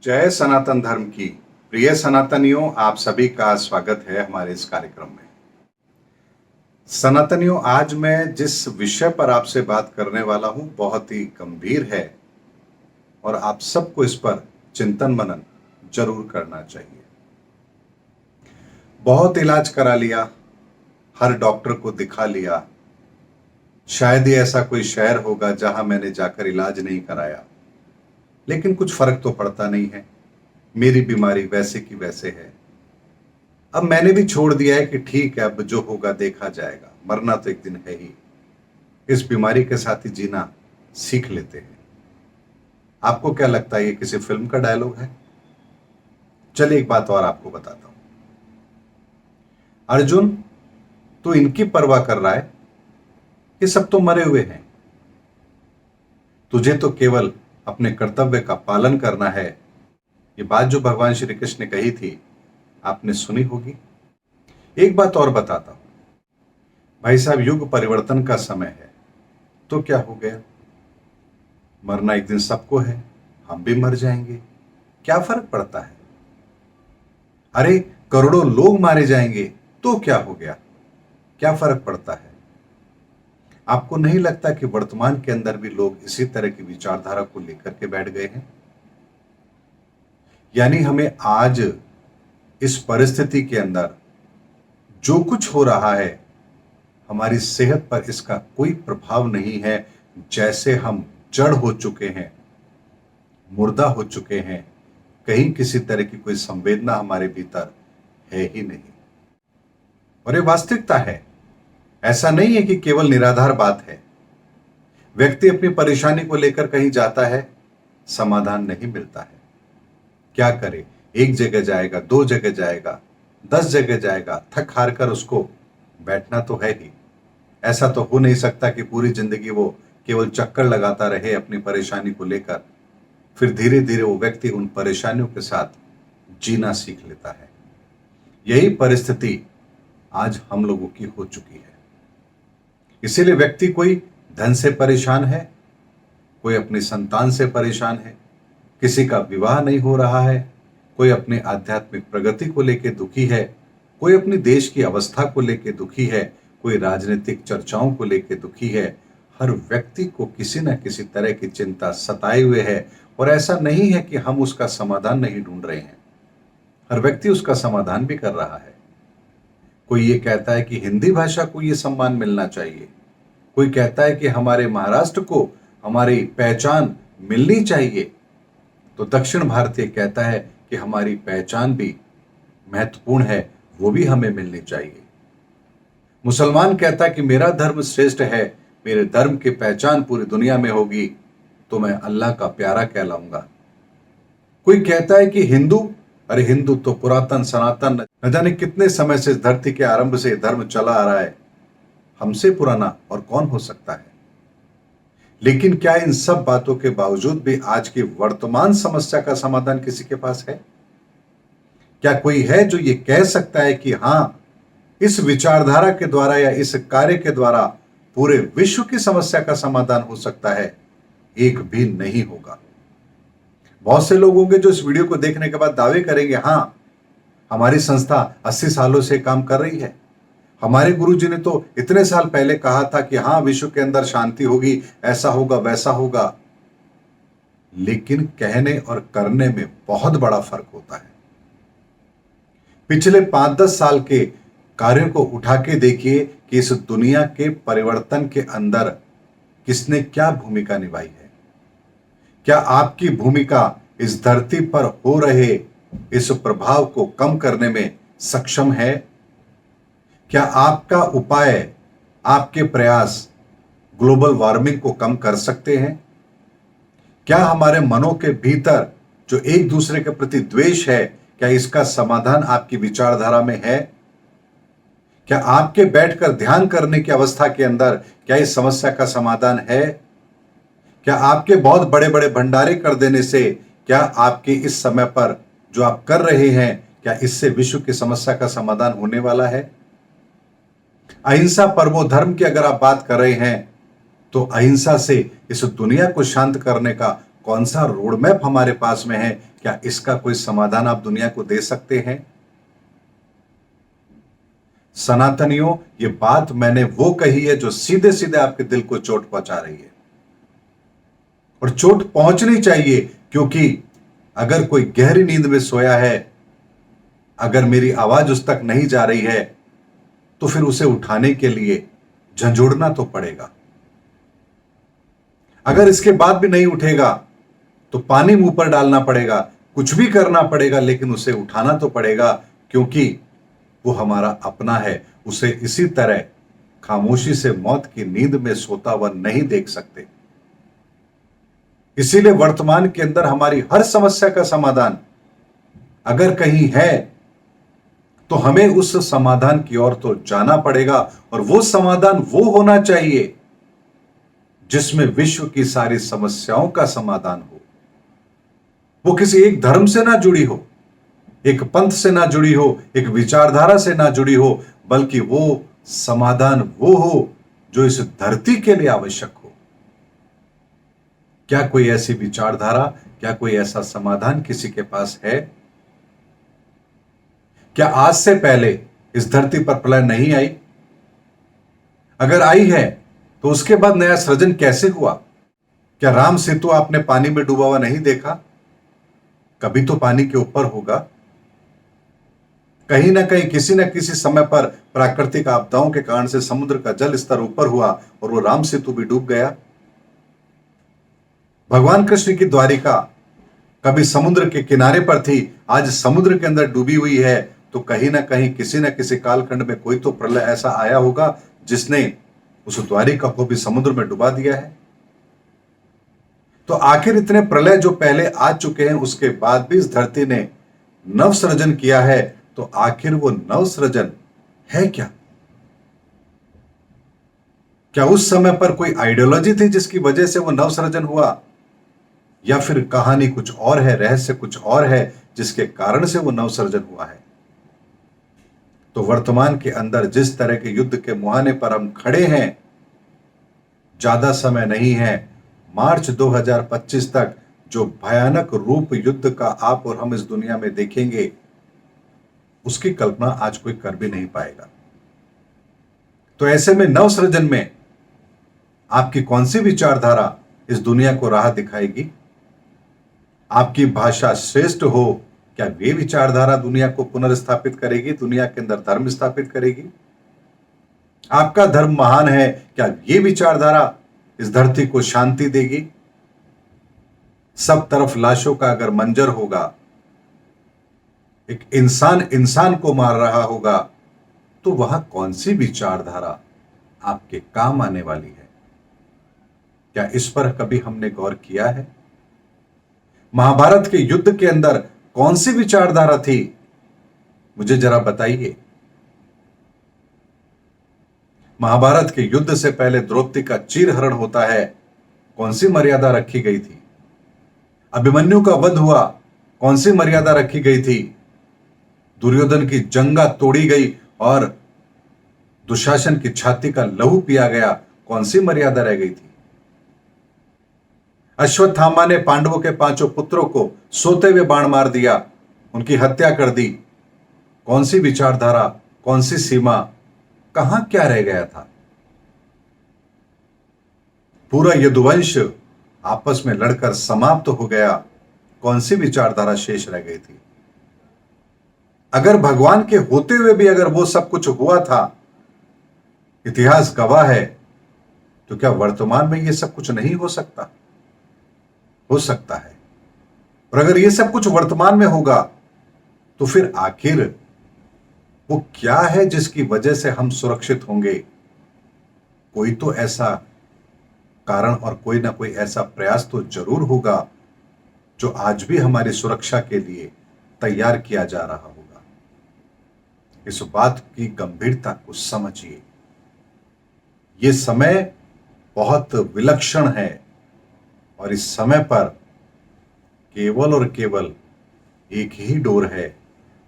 जय सनातन धर्म की प्रिय सनातनियों, आप सभी का स्वागत है हमारे इस कार्यक्रम में। सनातनियों, आज मैं जिस विषय पर आपसे बात करने वाला हूं बहुत ही गंभीर है और आप सबको इस पर चिंतन मनन जरूर करना चाहिए। बहुत इलाज करा लिया, हर डॉक्टर को दिखा लिया, शायद ही ऐसा कोई शहर होगा जहां मैंने जाकर इलाज नहीं कराया, लेकिन कुछ फर्क तो पड़ता नहीं है। मेरी बीमारी वैसे की वैसे है। अब मैंने भी छोड़ दिया है कि ठीक है, अब जो होगा देखा जाएगा, मरना तो एक दिन है ही। इस बीमारी के साथ ही जीना सीख लेते हैं। आपको क्या लगता है, ये किसी फिल्म का डायलॉग है? चलिए एक बात और आपको बताता हूं। अर्जुन, तू इनकी परवाह कर रहा है, ये सब तो मरे हुए हैं। तुझे तो केवल अपने कर्तव्य का पालन करना है। ये बात जो भगवान श्री कृष्ण ने कही थी, आपने सुनी होगी। एक बात और बताता हूं, भाई साहब, युग परिवर्तन का समय है, तो क्या हो गया? मरना एक दिन सबको है, हम भी मर जाएंगे, क्या फर्क पड़ता है? अरे, करोड़ों लोग मारे जाएंगे, तो क्या हो गया, क्या फर्क पड़ता है? आपको नहीं लगता कि वर्तमान के अंदर भी लोग इसी तरह की विचारधारा को लेकर के बैठ गए हैं? यानी हमें आज इस परिस्थिति के अंदर जो कुछ हो रहा है, हमारी सेहत पर इसका कोई प्रभाव नहीं है। जैसे हम जड़ हो चुके हैं, मुर्दा हो चुके हैं, कहीं किसी तरह की कोई संवेदना हमारे भीतर है ही नहीं। और ये वास्तविकता है, ऐसा नहीं है कि केवल निराधार बात है। व्यक्ति अपनी परेशानी को लेकर कहीं जाता है, समाधान नहीं मिलता है। क्या करे, एक जगह जाएगा, दो जगह जाएगा, 10 जगह जाएगा, थक हार कर उसको बैठना तो है ही। ऐसा तो हो नहीं सकता कि पूरी जिंदगी वो केवल चक्कर लगाता रहे अपनी परेशानी को लेकर। फिर धीरे धीरे वो व्यक्ति उन परेशानियों के साथ जीना सीख लेता है। यही परिस्थिति आज हम लोगों की हो चुकी है। इसीलिए व्यक्ति कोई धन से परेशान है, कोई अपनी संतान से परेशान है, किसी का विवाह नहीं हो रहा है, कोई अपनी आध्यात्मिक प्रगति को लेकर दुखी है, कोई अपनी देश की अवस्था को लेकर दुखी है, कोई राजनीतिक चर्चाओं को लेकर दुखी है। हर व्यक्ति को किसी न किसी तरह की चिंता सताए हुए है। और ऐसा नहीं है कि हम उसका समाधान नहीं ढूंढ रहे हैं, हर व्यक्ति उसका समाधान भी कर रहा है। कोई ये कहता है कि हिंदी भाषा को ये सम्मान मिलना चाहिए, कोई कहता है कि हमारे महाराष्ट्र को हमारी पहचान मिलनी चाहिए, तो दक्षिण भारतीय कहता है कि हमारी पहचान भी महत्वपूर्ण है, वो भी हमें मिलनी चाहिए। मुसलमान कहता है कि मेरा धर्म श्रेष्ठ है, मेरे धर्म की पहचान पूरी दुनिया में होगी तो मैं अल्लाह का प्यारा कहलाऊंगा। कोई कहता है कि हिंदू, अरे हिंदू तो पुरातन सनातन, न जाने कितने समय से इस धरती के आरंभ से धर्म चला आ रहा है, हमसे पुराना और कौन हो सकता है। लेकिन क्या इन सब बातों के बावजूद भी आज की वर्तमान समस्या का समाधान किसी के पास है? क्या कोई है जो ये कह सकता है कि हां, इस विचारधारा के द्वारा या इस कार्य के द्वारा पूरे विश्व की समस्या का समाधान हो सकता है? एक भी नहीं होगा। बहुत से लोग होंगे जो इस वीडियो को देखने के बाद दावे करेंगे, हां, हमारी संस्था 80 सालों से काम कर रही है, हमारे गुरुजी ने तो इतने साल पहले कहा था कि हां, विश्व के अंदर शांति होगी, ऐसा होगा, वैसा होगा। लेकिन कहने और करने में बहुत बड़ा फर्क होता है। पिछले 5-10 साल के कार्यों को उठा के देखिए कि इस दुनिया के परिवर्तन के अंदर किसने क्या भूमिका निभाई है। क्या आपकी भूमिका इस धरती पर हो रहे इस प्रभाव को कम करने में सक्षम है? क्या आपका उपाय, आपके प्रयास ग्लोबल वार्मिंग को कम कर सकते हैं? क्या हमारे मनों के भीतर जो एक दूसरे के प्रति द्वेष है, क्या इसका समाधान आपकी विचारधारा में है? क्या आपके बैठकर ध्यान करने की अवस्था के अंदर क्या इस समस्या का समाधान है? क्या आपके बहुत बड़े बड़े भंडारे कर देने से क्या आपके इस समय पर जो आप कर रहे हैं, क्या इससे विश्व की समस्या का समाधान होने वाला है? अहिंसा परमो धर्म की अगर आप बात कर रहे हैं, तो अहिंसा से इस दुनिया को शांत करने का कौन सा रोड मैप हमारे पास में है? क्या इसका कोई समाधान आप दुनिया को दे सकते हैं? सनातनियों, ये बात मैंने वो कही है जो सीधे सीधे आपके दिल को चोट पहुंचा रही है, और चोट पहुंचनी चाहिए, क्योंकि अगर कोई गहरी नींद में सोया है, अगर मेरी आवाज उस तक नहीं जा रही है, तो फिर उसे उठाने के लिए झंझोड़ना तो पड़ेगा। अगर इसके बाद भी नहीं उठेगा तो पानी मुंह पर डालना पड़ेगा, कुछ भी करना पड़ेगा, लेकिन उसे उठाना तो पड़ेगा, क्योंकि वो हमारा अपना है। उसे इसी तरह खामोशी से मौत की नींद में सोता हुआ नहीं देख सकते। इसीलिए वर्तमान के अंदर हमारी हर समस्या का समाधान अगर कहीं है, तो हमें उस समाधान की ओर तो जाना पड़ेगा, और वो समाधान वो होना चाहिए जिसमें विश्व की सारी समस्याओं का समाधान हो। वो किसी एक धर्म से ना जुड़ी हो, एक पंथ से ना जुड़ी हो, एक विचारधारा से ना जुड़ी हो, बल्कि वो समाधान वो हो जो इस धरती के लिए आवश्यक हो। क्या कोई ऐसी विचारधारा, क्या कोई ऐसा समाधान किसी के पास है? क्या आज से पहले इस धरती पर प्रलय नहीं आई? अगर आई है तो उसके बाद नया सृजन कैसे हुआ? क्या राम सेतु आपने पानी में डूबा हुआ नहीं देखा? कभी तो पानी के ऊपर होगा। कहीं ना कहीं किसी न किसी समय पर प्राकृतिक आपदाओं के कारण से समुद्र का जल स्तर ऊपर हुआ और वो राम सेतु भी डूब गया। भगवान कृष्ण की द्वारिका कभी समुद्र के किनारे पर थी, आज समुद्र के अंदर डूबी हुई है। तो कहीं ना कहीं किसी न किसी कालखंड में कोई तो प्रलय ऐसा आया होगा जिसने उस द्वारिका को भी समुद्र में डुबा दिया है। तो आखिर इतने प्रलय जो पहले आ चुके हैं, उसके बाद भी इस धरती ने नव सृजन किया है, तो आखिर वो नव सृजन है क्या? क्या उस समय पर कोई आइडियोलॉजी थी जिसकी वजह से वो नव सृजन हुआ, या फिर कहानी कुछ और है, रहस्य कुछ और है जिसके कारण से वो नव सृजन हुआ है? तो वर्तमान के अंदर जिस तरह के युद्ध के मुहाने पर हम खड़े हैं, ज्यादा समय नहीं है, मार्च 2025 तक जो भयानक रूप युद्ध का आप और हम इस दुनिया में देखेंगे, उसकी कल्पना आज कोई कर भी नहीं पाएगा। तो ऐसे में नव सृजन में आपकी कौन सी विचारधारा इस दुनिया को राह दिखाएगी? आपकी भाषा श्रेष्ठ हो, क्या वे विचारधारा दुनिया को पुनर्स्थापित करेगी, दुनिया के अंदर धर्म स्थापित करेगी? आपका धर्म महान है, क्या ये विचारधारा इस धरती को शांति देगी? सब तरफ लाशों का अगर मंजर होगा, एक इंसान इंसान को मार रहा होगा, तो वह कौन सी विचारधारा आपके काम आने वाली है? क्या इस पर कभी हमने गौर किया है? महाभारत के युद्ध के अंदर कौन सी विचारधारा थी, मुझे जरा बताइए। महाभारत के युद्ध से पहले द्रौपदी का चीरहरण होता है, कौन सी मर्यादा रखी गई थी? अभिमन्यु का वध हुआ, कौन सी मर्यादा रखी गई थी? दुर्योधन की जंगा तोड़ी गई और दुशासन की छाती का लहू पिया गया, कौन सी मर्यादा रह गई थी? अश्वत्थामा ने पांडवों के 5 पुत्रों को सोते हुए बाण मार दिया, उनकी हत्या कर दी, कौन सी विचारधारा, कौन सी सीमा, कहां क्या रह गया था? पूरा यदुवंश आपस में लड़कर समाप्त हो गया, कौन सी विचारधारा शेष रह गई थी? अगर भगवान के होते हुए भी अगर वो सब कुछ हुआ था, इतिहास गवाह है, तो क्या वर्तमान में ये सब कुछ नहीं हो सकता? हो सकता है। और अगर ये सब कुछ वर्तमान में होगा, तो फिर आखिर वो क्या है जिसकी वजह से हम सुरक्षित होंगे? कोई तो ऐसा कारण और कोई ना कोई ऐसा प्रयास तो जरूर होगा जो आज भी हमारी सुरक्षा के लिए तैयार किया जा रहा होगा। इस बात की गंभीरता को समझिए। ये समय बहुत विलक्षण है, और इस समय पर केवल और केवल एक ही डोर है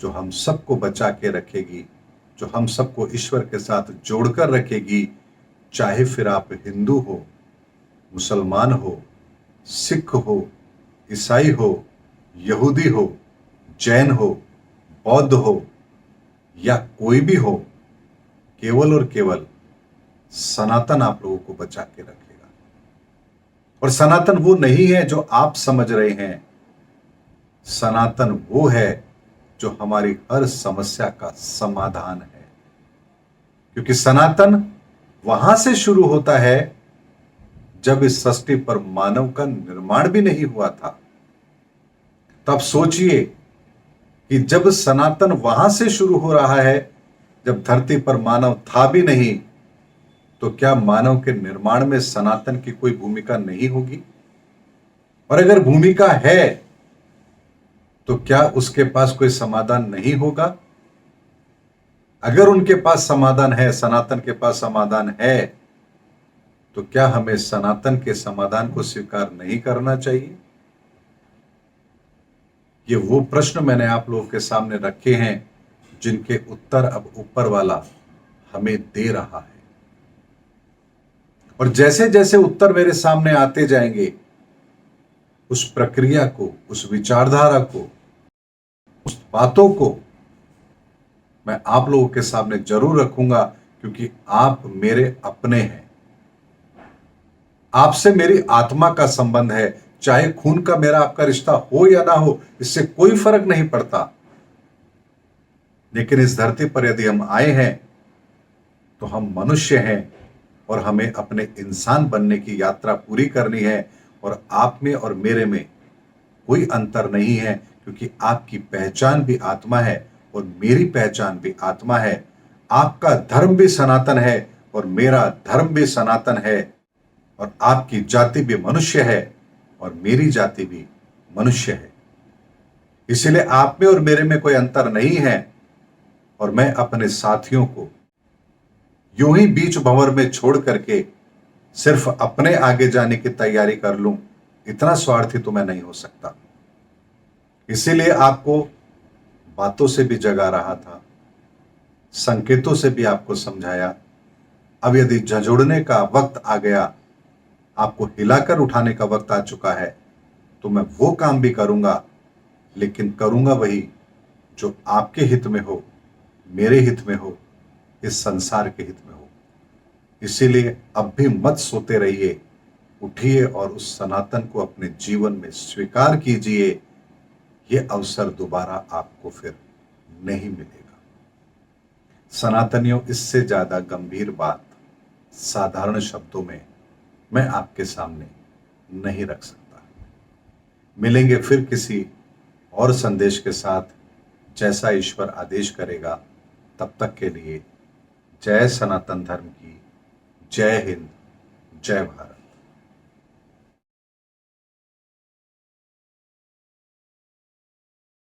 जो हम सबको बचा के रखेगी, जो हम सबको ईश्वर के साथ जोड़कर रखेगी। चाहे फिर आप हिंदू हो, मुसलमान हो, सिख हो ईसाई हो, यहूदी हो, जैन हो, बौद्ध हो या कोई भी हो, केवल और केवल सनातन आप लोगों को बचा के रखेगा। और सनातन वो नहीं है जो आप समझ रहे हैं, सनातन वो है जो हमारी हर समस्या का समाधान है। क्योंकि सनातन वहां से शुरू होता है जब इस सृष्टि पर मानव का निर्माण भी नहीं हुआ था। तब सोचिए कि जब सनातन वहां से शुरू हो रहा है जब धरती पर मानव था भी नहीं, तो क्या मानव के निर्माण में सनातन की कोई भूमिका नहीं होगी? और अगर भूमिका है तो क्या उसके पास कोई समाधान नहीं होगा? अगर उनके पास समाधान है, सनातन के पास समाधान है, तो क्या हमें सनातन के समाधान को स्वीकार नहीं करना चाहिए? ये वो प्रश्न मैंने आप लोगों के सामने रखे हैं जिनके उत्तर अब ऊपर वाला हमें दे रहा है। और जैसे जैसे उत्तर मेरे सामने आते जाएंगे, उस प्रक्रिया को, उस विचारधारा को, उस बातों को मैं आप लोगों के सामने जरूर रखूंगा, क्योंकि आप मेरे अपने हैं। आपसे मेरी आत्मा का संबंध है। चाहे खून का मेरा आपका रिश्ता हो या ना हो, इससे कोई फर्क नहीं पड़ता। लेकिन इस धरती पर यदि हम आए हैं तो हम मनुष्य हैं और हमें अपने इंसान बनने की यात्रा पूरी करनी है। और आप में और मेरे में कोई अंतर नहीं है, क्योंकि आपकी पहचान भी आत्मा है और मेरी पहचान भी आत्मा है। आपका धर्म भी सनातन है और मेरा धर्म भी सनातन है। और आपकी जाति भी मनुष्य है और मेरी जाति भी मनुष्य है। इसलिए आप में और मेरे में कोई अंतर नहीं है। और मैं अपने साथियों को यूं ही बीच भंवर में छोड़ करके सिर्फ अपने आगे जाने की तैयारी कर लूं, इतना स्वार्थी तो मैं नहीं हो सकता। इसीलिए आपको बातों से भी जगा रहा था, संकेतों से भी आपको समझाया। अब यदि झंझोड़ने का वक्त आ गया, आपको हिलाकर उठाने का वक्त आ चुका है, तो मैं वो काम भी करूंगा, लेकिन करूंगा वही जो आपके हित में हो, मेरे हित में हो, इस संसार के हित में हो। इसीलिए अब भी मत सोते रहिए, उठिए और उस सनातन को अपने जीवन में स्वीकार कीजिए। यह अवसर दोबारा आपको फिर नहीं मिलेगा। सनातनियों, इससे ज्यादा गंभीर बात साधारण शब्दों में मैं आपके सामने नहीं रख सकता। मिलेंगे फिर किसी और संदेश के साथ, जैसा ईश्वर आदेश करेगा। तब तक के लिए जय सनातन धर्म की, जय हिंद, जय भारत।